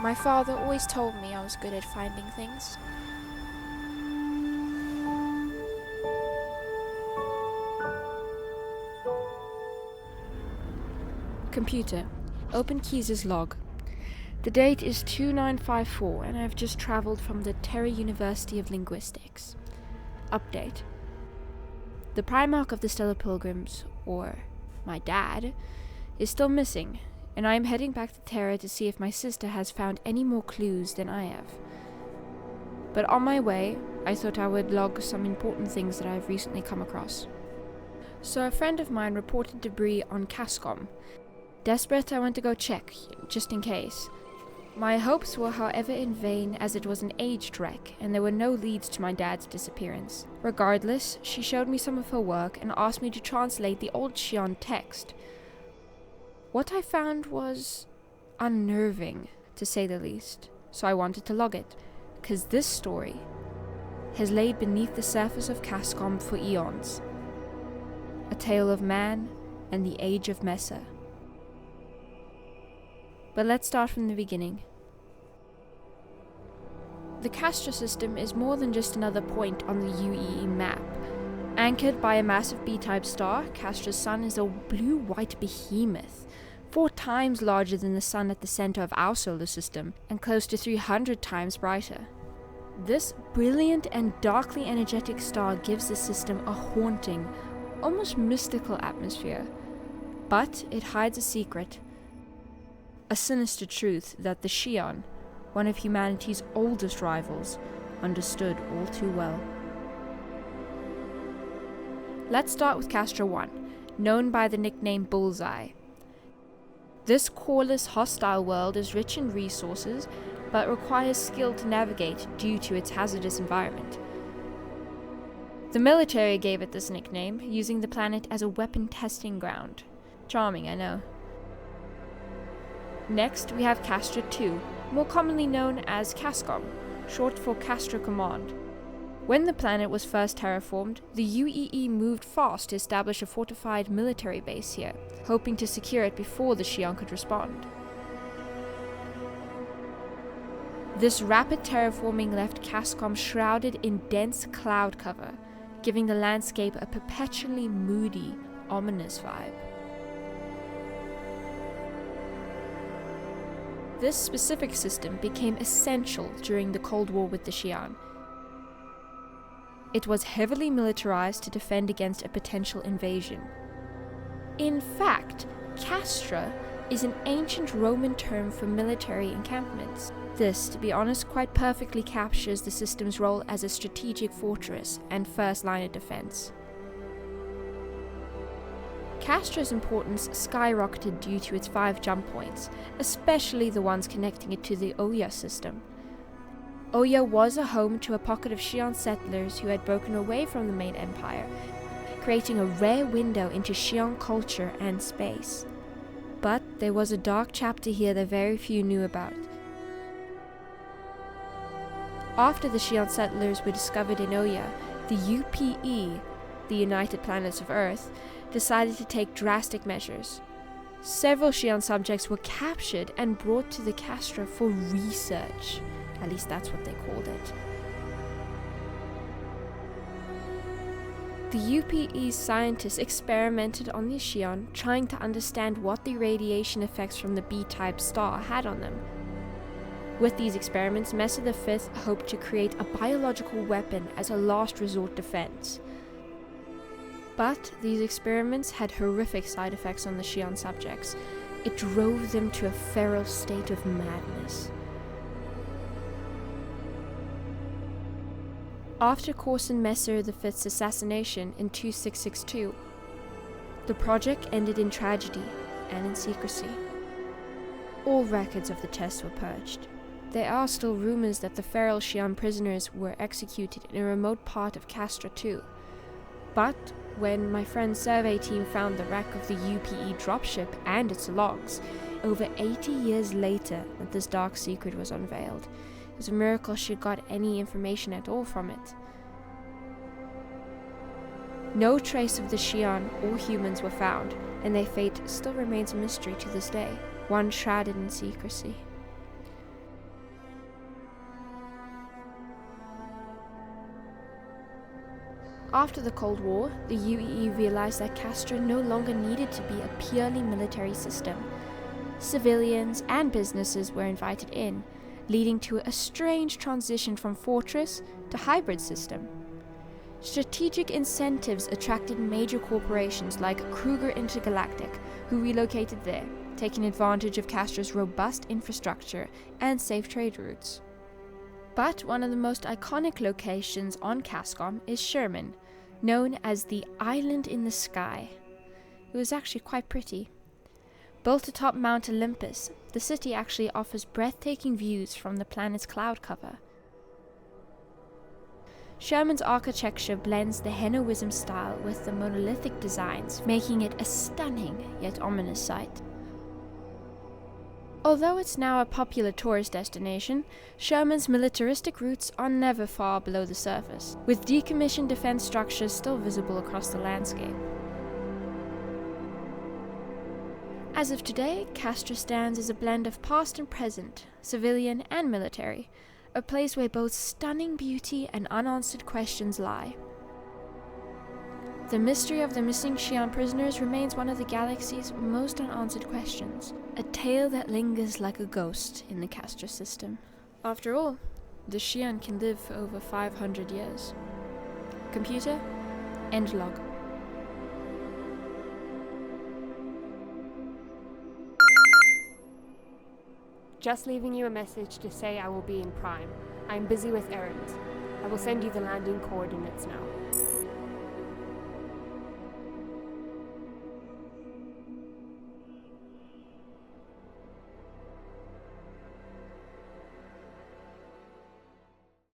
My father always told me I was good at finding things. Computer, open Keys' log. The date is 2954 and I have just travelled from the Terry University of Linguistics. Update. The Primarch of the Stellar Pilgrims, or my dad, is still missing, and I am heading back to Terra to see if my sister has found any more clues than I have. But on my way, I thought I would log some important things that I have recently come across. So a friend of mine reported debris on Cascom. Desperate, I went to go check, just in case. My hopes were however in vain, as it was an aged wreck, and there were no leads to my dad's disappearance. Regardless, she showed me some of her work and asked me to translate the old Xi'an text. What I found was unnerving, to say the least, so I wanted to log it, because this story has laid beneath the surface of Cascom for eons. A tale of man and the age of Mesa. But let's start from the beginning. The Castra system is more than just another point on the UEE map. Anchored by a massive B-type star, Castra's sun is a blue-white behemoth, 4 times larger than the sun at the center of our solar system, and close to 300 times brighter. This brilliant and darkly energetic star gives the system a haunting, almost mystical atmosphere. But it hides a secret. A sinister truth that the Xi'an, one of humanity's oldest rivals, understood all too well. Let's start with Castra I, known by the nickname Bullseye. This coreless, hostile world is rich in resources, but requires skill to navigate due to its hazardous environment. The military gave it this nickname, using the planet as a weapon testing ground. Charming, I know. Next, we have Castra II, more commonly known as Cascom, short for Castra Command. When the planet was first terraformed, the UEE moved fast to establish a fortified military base here, hoping to secure it before the Xi'an could respond. This rapid terraforming left Cascom shrouded in dense cloud cover, giving the landscape a perpetually moody, ominous vibe. This specific system became essential during the Cold War with the Xi'an. It was heavily militarized to defend against a potential invasion. In fact, Castra is an ancient Roman term for military encampments. This, to be honest, quite perfectly captures the system's role as a strategic fortress and first line of defense. Castra's importance skyrocketed due to its 5 jump points, especially the ones connecting it to the Oya system. Oya was a home to a pocket of Xi'an settlers who had broken away from the main empire, creating a rare window into Xi'an culture and space. But there was a dark chapter here that very few knew about. After the Xi'an settlers were discovered in Oya, the UPE, the United Planets of Earth, decided to take drastic measures. Several Xi'an subjects were captured and brought to the Castra for research. At least that's what they called it. The UPE's scientists experimented on the Xi'an, trying to understand what the radiation effects from the B-type star had on them. With these experiments, Mesa V hoped to create a biological weapon as a last resort defense. But these experiments had horrific side effects on the Xi'an subjects. It drove them to a feral state of madness. After Corson Messer V's assassination in 2662, the project ended in tragedy and in secrecy. All records of the tests were purged. There are still rumors that the feral Xi'an prisoners were executed in a remote part of Castra II. But when my friend's survey team found the wreck of the UPE dropship and its logs, over 80 years later that this dark secret was unveiled, it was a miracle she got any information at all from it. No trace of the Xi'an or humans were found, and their fate still remains a mystery to this day, one shrouded in secrecy. After the Cold War, the UEE realized that Castra no longer needed to be a purely military system. Civilians and businesses were invited in, leading to a strange transition from fortress to hybrid system. Strategic incentives attracted major corporations like Kruger Intergalactic, who relocated there, taking advantage of Castra's robust infrastructure and safe trade routes. But one of the most iconic locations on Cascom is Sherman, known as the Island in the Sky. It was actually quite pretty. Built atop Mount Olympus, the city actually offers breathtaking views from the planet's cloud cover. Sherman's architecture blends the Henoism style with the monolithic designs, making it a stunning yet ominous sight. Although it's now a popular tourist destination, Sherman's militaristic roots are never far below the surface, with decommissioned defense structures still visible across the landscape. As of today, Castra stands as a blend of past and present, civilian and military, a place where both stunning beauty and unanswered questions lie. The mystery of the missing Xi'an prisoners remains one of the galaxy's most unanswered questions, a tale that lingers like a ghost in the Castra system. After all, the Xi'an can live for over 500 years. Computer, end log. Just leaving you a message to say I will be in Prime. I am busy with errands. I will send you the landing coordinates now.